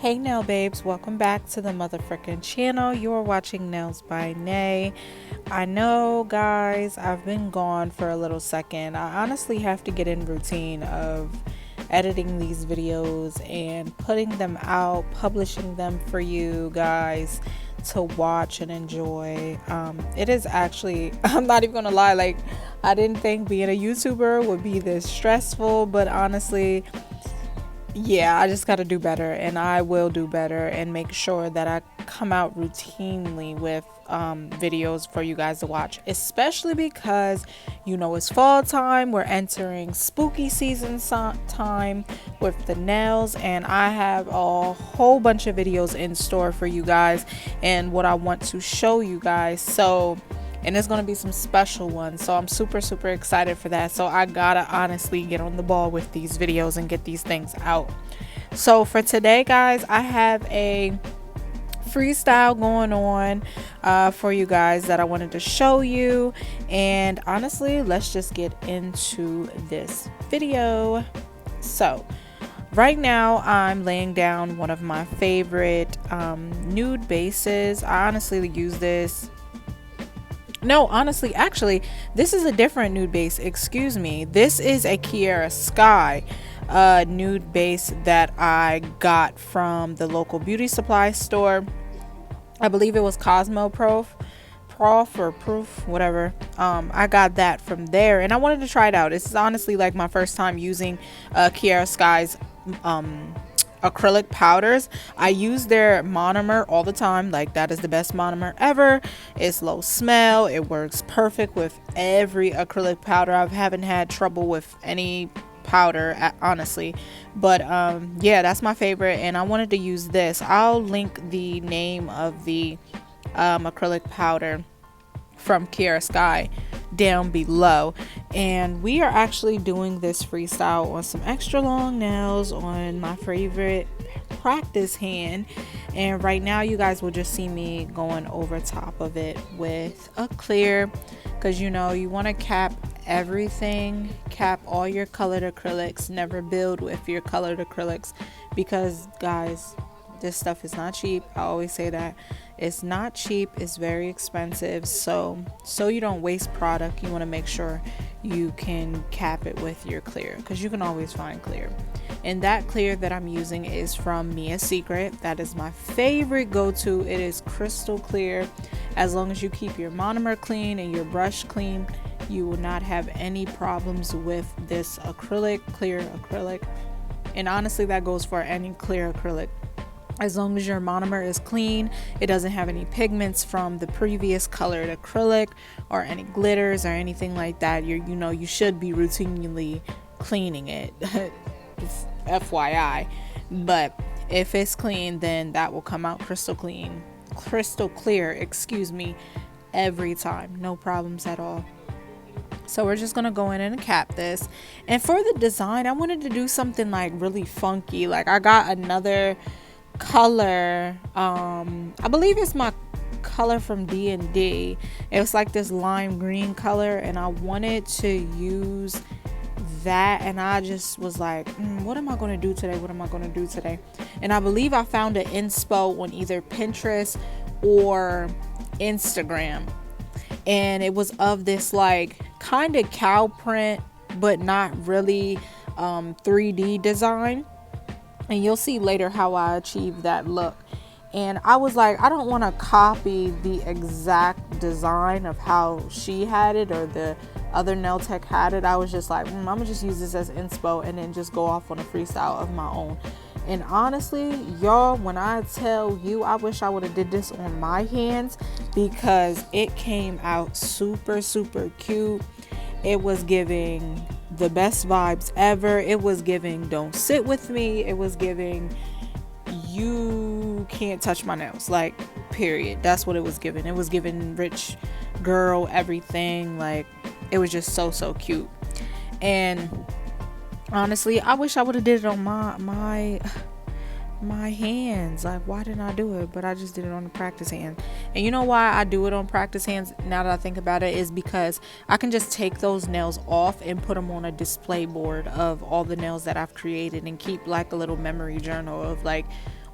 Hey nail babes, welcome back to the motherfucking channel. You are watching Nails by N.A.E. I know guys, I've been gone for a little second. I honestly have to get in routine of editing these videos and putting them out, publishing them for you guys to watch and enjoy. It is actually, I'm not even gonna lie, like I didn't think being a YouTuber would be this stressful, but honestly, yeah, I just got to do better, and I will do better and make sure that I come out routinely with videos for you guys to watch, especially because it's fall time. We're entering spooky season time with the nails, and I have a whole bunch of videos in store for you guys and what I want to show you guys. And there's going to be some special ones, so I'm super excited for that. So I gotta honestly get on the ball with these videos and get these things out. So for today guys, I have a freestyle going on for you guys that I wanted to show you, and honestly, let's just get into this video. So right now I'm laying down one of my favorite nude bases. I honestly use this. No, honestly, actually, this is a different nude base. Excuse me. This is a Kiara Sky nude base that I got from the local beauty supply store. I believe it was Prof or Proof, whatever. I got that from there, and I wanted to try it out. This is honestly like my first time using Kiara Sky's acrylic powders. I use their monomer all the time. Like, that is the best monomer ever. It's low smell. It works perfect with every acrylic powder. I haven't had trouble with any powder, honestly, but yeah, that's my favorite, and I wanted to use this. I'll link the name of the acrylic powder from Kiara Sky down below. And we are actually doing this freestyle on some extra long nails on my favorite practice hand, and right now you guys will just see me going over top of it with a clear, because you want to cap everything, cap all your colored acrylics. Never build with your colored acrylics, because guys, this stuff is not cheap. I always say that it's not cheap, it's very expensive. So you don't waste product, you want to make sure you can cap it with your clear, because you can always find clear. And that clear that I'm using is from Mia Secret. That is my favorite go-to. It is crystal clear. As long as you keep your monomer clean and your brush clean, you will not have any problems with this clear acrylic. And honestly, that goes for any clear acrylic. As long as your monomer is clean, it doesn't have any pigments from the previous colored acrylic or any glitters or anything like that, you should be routinely cleaning it. FYI. But if it's clean, then that will come out crystal clear, excuse me, every time. No problems at all. So we're just gonna go in and cap this. And for the design, I wanted to do something like really funky. Like, I got another color, I believe it's my color from D&D. It was like this lime green color, and I wanted to use that, and I just was like, what am I going to do today? And I believe I found an inspo on either Pinterest or Instagram, and it was of this like kind of cow print, but not really 3D design. And you'll see later how I achieved that look. And I was like, I don't want to copy the exact design of how she had it or the other nail tech had it. I was just like, I'm gonna just use this as inspo and then just go off on a freestyle of my own. And honestly, y'all, when I tell you, I wish I would have did this on my hands, because it came out super cute. It was giving the best vibes ever. It was giving don't sit with me. It was giving you can't touch my nails, like, period. That's what it was giving. It was giving rich girl everything. Like, it was just so cute. And honestly, I wish I would have did it on my hands. Like, why didn't I do it? But I just did it on the practice hand. And you know why I do it on practice hands, now that I think about it, is because I can just take those nails off and put them on a display board of all the nails that I've created, and keep like a little memory journal of like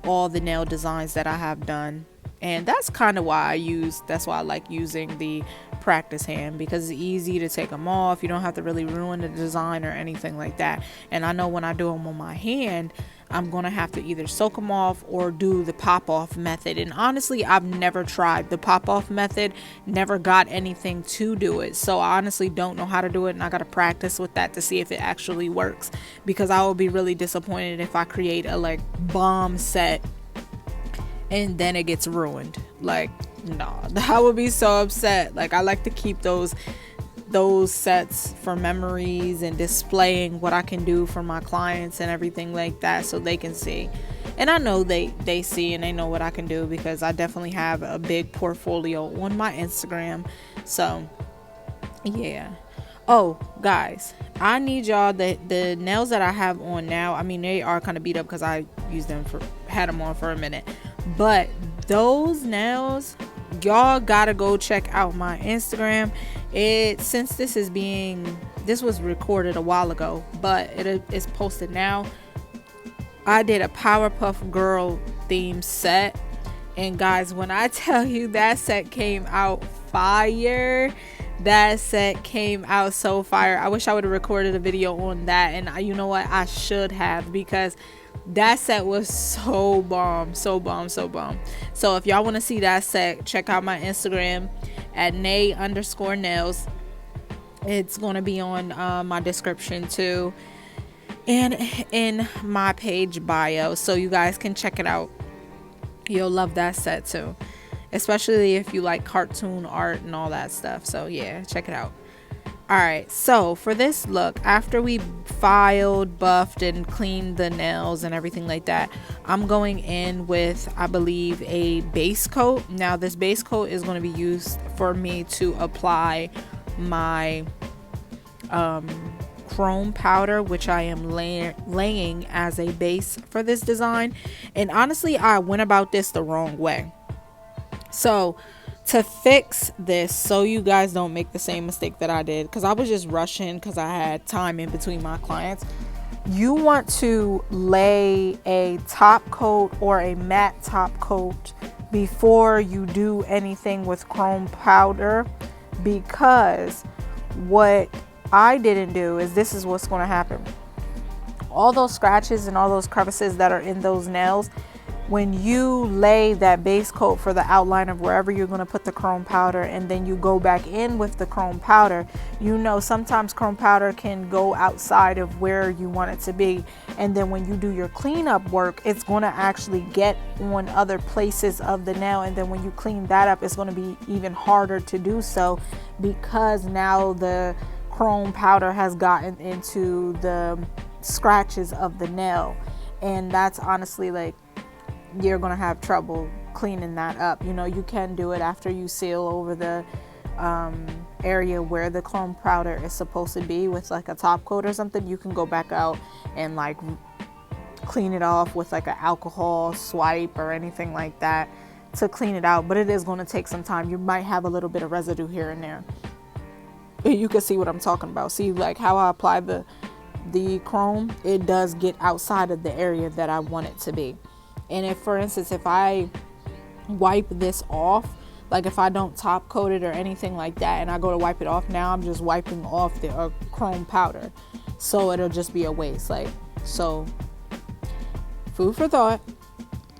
all the nail designs that I have done. And that's kind of why that's why I like using the practice hand, because it's easy to take them off. You don't have to really ruin the design or anything like that. And I know when I do them on my hand, I'm going to have to either soak them off or do the pop off method. And honestly, I've never tried the pop off method, never got anything to do it. So I honestly don't know how to do it. And I got to practice with that to see if it actually works, because I will be really disappointed if I create a like bomb set and then it gets ruined. Like, no, I would be so upset. Like, I like to keep those sets for memories and displaying what I can do for my clients and everything like that, so they can see. And I know they see and they know what I can do, because I definitely have a big portfolio on my Instagram. So yeah. Oh, guys, I need y'all, the nails that I have on now, I mean, they are kind of beat up because I had them on for a minute. But those nails, y'all gotta go check out my Instagram. Since this was recorded a while ago, but it is posted now. I did a Powerpuff Girl theme set, and guys, when I tell you that set came out fire, that set came out so fire. I wish I would have recorded a video on that, and you know what, I should have, because that set was so bomb, so bomb, so bomb. So if y'all want to see that set, check out my Instagram at N.A.E_nails. It's going to be on my description too, and in my page bio, so you guys can check it out. You'll love that set too, especially if you like cartoon art and all that stuff. So yeah, check it out. Alright, so for this look, after we filed, buffed, and cleaned the nails and everything like that, I'm going in with, I believe, a base coat. Now, this base coat is going to be used for me to apply my chrome powder, which I am laying as a base for this design. And honestly, I went about this the wrong way. So to fix this, so you guys don't make the same mistake that I did, because I was just rushing because I had time in between my clients, you want to lay a top coat or a matte top coat before you do anything with chrome powder, because what I didn't do is, this is what's going to happen. All those scratches and all those crevices that are in those nails, when you lay that base coat for the outline of wherever you're going to put the chrome powder, and then you go back in with the chrome powder, you know, sometimes chrome powder can go outside of where you want it to be, and then when you do your cleanup work, it's going to actually get on other places of the nail, and then when you clean that up, it's going to be even harder to do so, because now the chrome powder has gotten into the scratches of the nail, and that's honestly, like, you're gonna have trouble cleaning that up. You know, you can do it after you seal over the area where the chrome powder is supposed to be with like a top coat or something. You can go back out and like clean it off with like an alcohol swipe or anything like that to clean it out, but it is going to take some time. You might have a little bit of residue here and there. You can see what I'm talking about. See, like how I apply the chrome, it does get outside of the area that I want it to be. And if, for instance, if I wipe this off, like if I don't top coat it or anything like that, and I go to wipe it off, now I'm just wiping off the chrome powder, so it'll just be a waste. Like, so food for thought.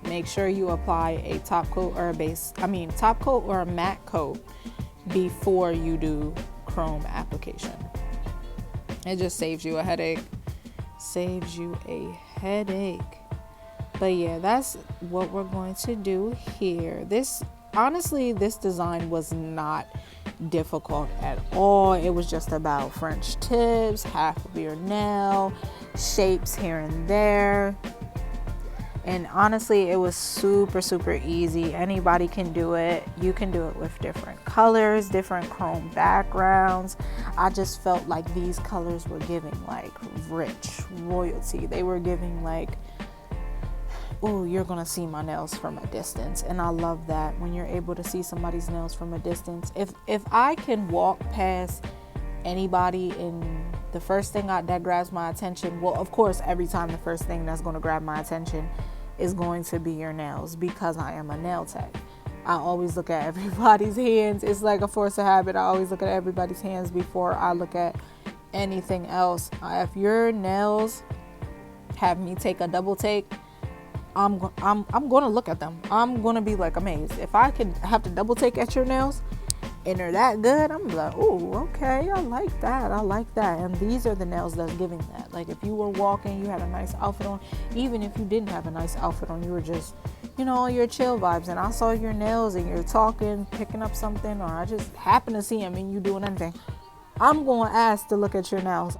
Make sure you apply a top coat or top coat or a matte coat before you do chrome application. It just saves you a headache. But yeah, that's what we're going to do here. This design was not difficult at all. It was just about French tips, half of your nail, shapes here and there. And honestly, it was super, super easy. Anybody can do it. You can do it with different colors, different chrome backgrounds. I just felt like these colors were giving like rich royalty. They were giving like, oh, you're gonna see my nails from a distance. And I love that, when you're able to see somebody's nails from a distance. If I can walk past anybody and the first thing that grabs my attention, well, of course, every time the first thing that's going to grab my attention, is going to be your nails, because I am a nail tech. I always look at everybody's hands. It's like a force of habit. I always look at everybody's hands before I look at anything else. If your nails have me take a double take, I'm going to look at them. I'm going to be like amazed. If I could have to double take at your nails and they're that good, I'm like, oh, okay, I like that. And these are the nails that's giving that. Like if you were walking, you had a nice outfit on, even if you didn't have a nice outfit on, you were just, your chill vibes, and I saw your nails and you're talking, picking up something, or I just happen to see them and you doing anything, I'm going to ask to look at your nails.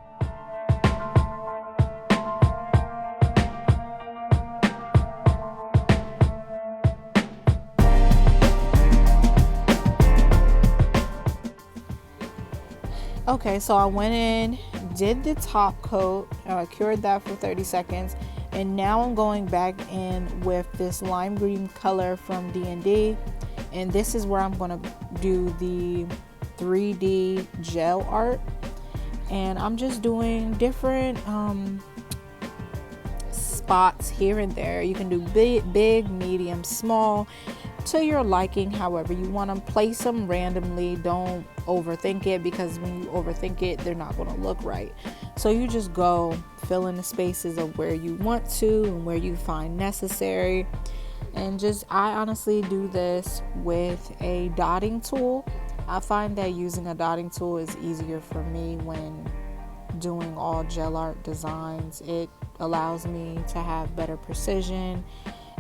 Okay, so I went in, did the top coat, cured that for 30 seconds, and now I'm going back in with this lime green color from N.A.E, and this is where I'm going to do the 3D gel art, and I'm just doing different spots here and there. You can do big, medium, small, to your liking, however you want them. Place them randomly. Don't overthink it, because when you overthink it, they're not going to look right. So you just go fill in the spaces of where you want to and where you find necessary. And I honestly do this with a dotting tool. I find that using a dotting tool is easier for me when doing all gel art designs. It allows me to have better precision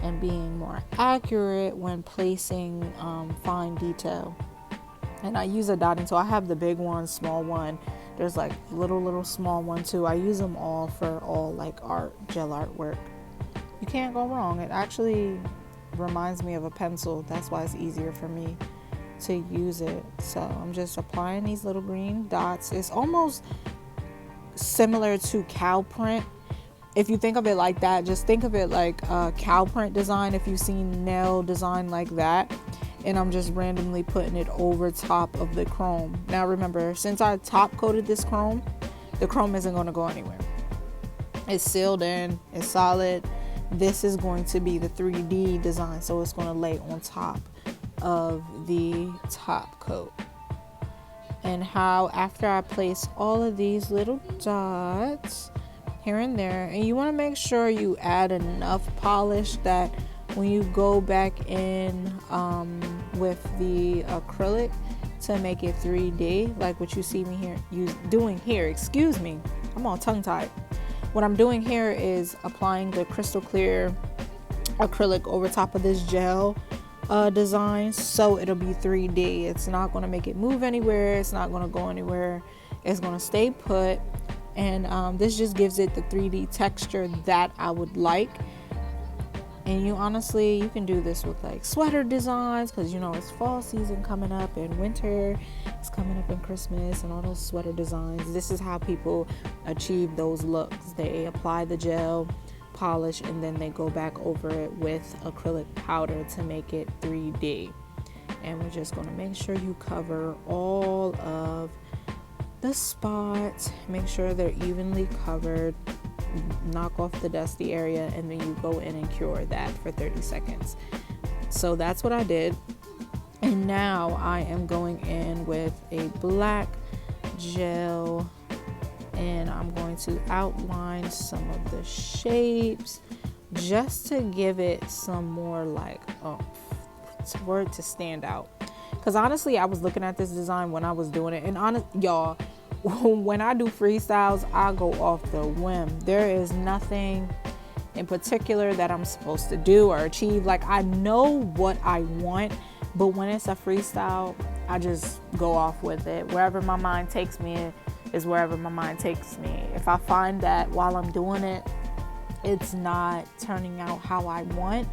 and being more accurate when placing fine detail. And I use a dotting tool. I have the big one, small one. There's like little small one too. I use them all for all like gel art work. You can't go wrong. It actually reminds me of a pencil. That's why it's easier for me to use it. So I'm just applying these little green dots. It's almost similar to cow print. If you think of it like that, just think of it like a cow print design, if you've seen nail design like that. And I'm just randomly putting it over top of the chrome. Now remember, since I top coated this chrome, the chrome isn't going to go anywhere. It's sealed in, it's solid. This is going to be the 3D design, so it's going to lay on top of the top coat. And how after I place all of these little dots here and there, and you want to make sure you add enough polish that when you go back in with the acrylic to make it 3D, like what you see me here doing here. Excuse me, I'm all tongue-tied. What I'm doing here is applying the crystal clear acrylic over top of this gel design, so it'll be 3D. It's not going to make it move anywhere. It's not going to go anywhere. It's going to stay put. And this just gives it the 3D texture that I would like. And you can do this with like sweater designs, because it's fall season coming up and winter is coming up and Christmas and all those sweater designs. This is how people achieve those looks. They apply the gel polish and then they go back over it with acrylic powder to make it 3D. And we're just going to make sure you cover all of the spots, make sure they're evenly covered, knock off the dusty area, and then you go in and cure that for 30 seconds. So that's what I did. And now I am going in with a black gel, and I'm going to outline some of the shapes just to give it some more like for it to stand out. Because honestly, I was looking at this design when I was doing it, and y'all, when I do freestyles, I go off the whim. There is nothing in particular that I'm supposed to do or achieve. Like, I know what I want, but when it's a freestyle, I just go off with it. Wherever my mind takes me is wherever my mind takes me. If I find that while I'm doing it, it's not turning out how I want,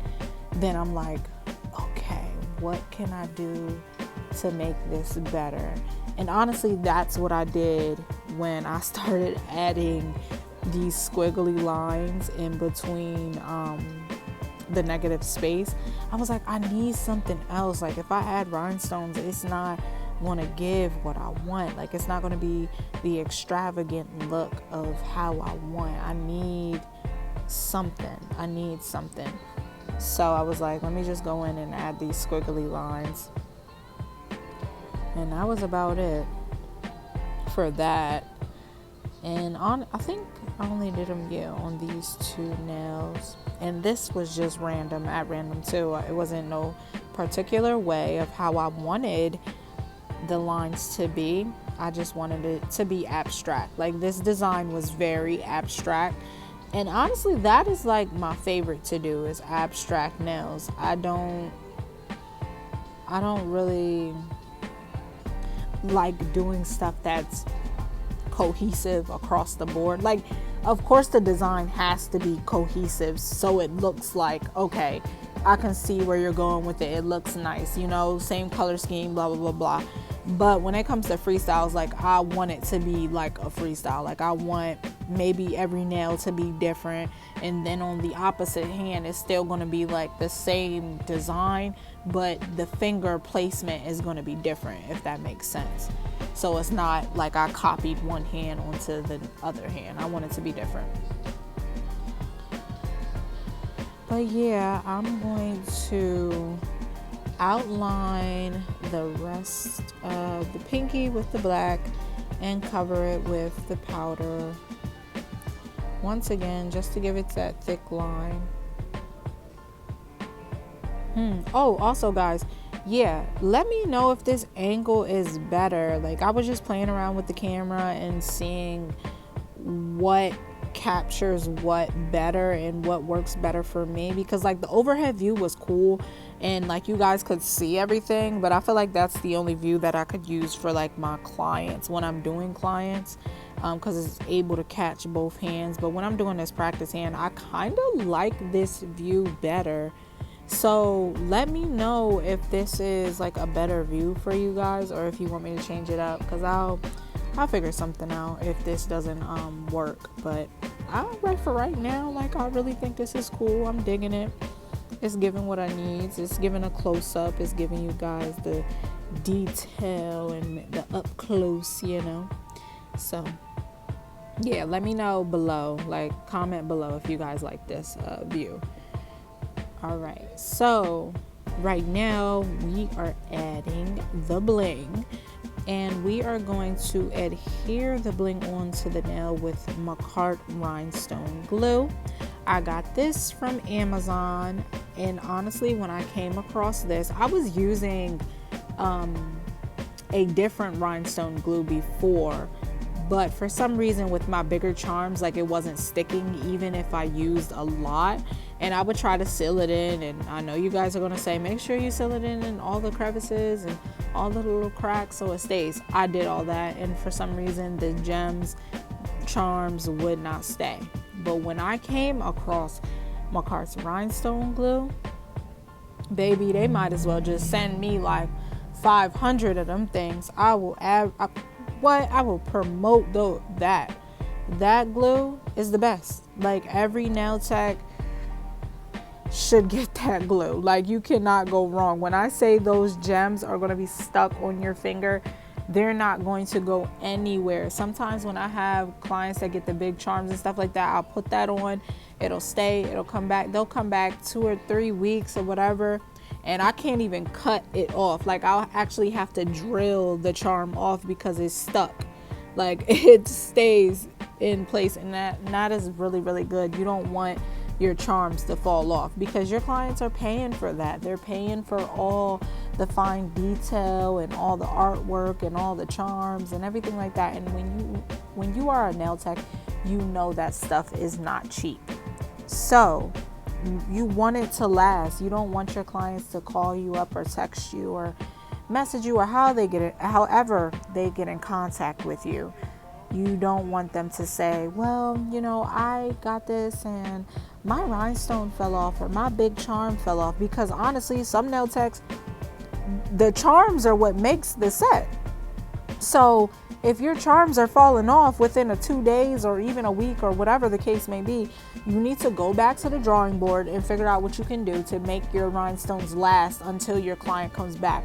then I'm like, okay, what can I do to make this better? And honestly, that's what I did when I started adding these squiggly lines in between the negative space. I was like, I need something else. Like, if I add rhinestones, it's not going to give what I want. Like, it's not going to be the extravagant look of how I want. I need something. I need something. So I was like, let me just go in and add these squiggly lines. And that was about it for that. And I think I only did them, on these two nails. And this was just random, at random too. It wasn't no particular way of how I wanted the lines to be. I just wanted it to be abstract. Like, this design was very abstract. And honestly, that is like my favorite to do, is abstract nails. I don't really like doing stuff that's cohesive across the board. Like, of course the design has to be cohesive so it looks like, okay, I can see where you're going with it. It looks nice, same color scheme, blah, blah, blah, blah. But when it comes to freestyles, like, I want it to be like a freestyle. Like, I want maybe every nail to be different. And then on the opposite hand, it's still going to be like the same design, but the finger placement is going to be different, if that makes sense. So it's not like I copied one hand onto the other hand. I want it to be different. But yeah, I'm going to outline the rest of the pinky with the black and cover it with the powder once again, just to give it that thick line. Oh, also guys, let me know if this angle is better. Like, I was just playing around with the camera and seeing what captures what better and what works better for me, because like the overhead view was cool and like you guys could see everything, but I feel like that's the only view that I could use for like my clients when I'm doing clients, because it's able to catch both hands. But when I'm doing this practice hand, I kind of like this view better. So let me know if this is like a better view for you guys, or if you want me to change it up, because I'll figure something out if this doesn't work. But for right now, like, I really think this is cool. I'm digging it. It's giving what I need. It's giving a close-up. It's giving you guys the detail and the up close, So yeah, let me know below. Like, comment below if you guys like this view. All right, so right now we are adding the bling, and we are going to adhere the bling onto the nail with Macart rhinestone glue. I got this from Amazon, and honestly, when I came across this, I was using a different rhinestone glue before, but for some reason with my bigger charms, like, it wasn't sticking even if I used a lot. And I would try to seal it in, and I know you guys are going to say, make sure you seal it in all the crevices and all the little cracks so it stays. I did all that, and for some reason the charms would not stay. But when I came across Macart's rhinestone glue, baby, they might as well just send me like 500 of them things. I will promote that glue is the best. Like, every nail tech should get that glue. Like, you cannot go wrong. When I say those gems are going to be stuck on your finger, they're not going to go anywhere. Sometimes when I have clients that get the big charms and stuff like that, I'll put that on, it'll stay, it'll come back, they'll come back 2 or 3 weeks or whatever, and I can't even cut it off. Like, I'll actually have to drill the charm off because it's stuck. Like, it stays in place, and that is really, really good. You don't want your charms to fall off, because your clients are paying for that. They're paying for all the fine detail and all the artwork and all the charms and everything like that. And when you are a nail tech, you know that stuff is not cheap. So you want it to last. You don't want your clients to call you up or text you or message you, or however they get in contact with you. You don't want them to say, well, I got this and my rhinestone fell off, or my big charm fell off. Because honestly, some nail techs, the charms are what makes the set. So if your charms are falling off within 2 days or even a week or whatever the case may be, you need to go back to the drawing board and figure out what you can do to make your rhinestones last until your client comes back.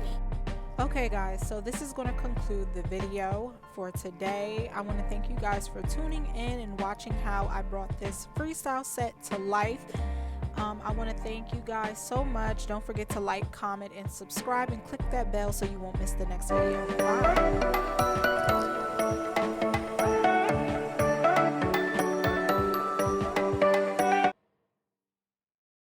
Okay guys, so this is going to conclude the video for today. I want to thank you guys for tuning in and watching how I brought this freestyle set to life. I want to thank you guys so much. Don't forget to like, comment, and subscribe, and click that bell so you won't miss the next video. Bye.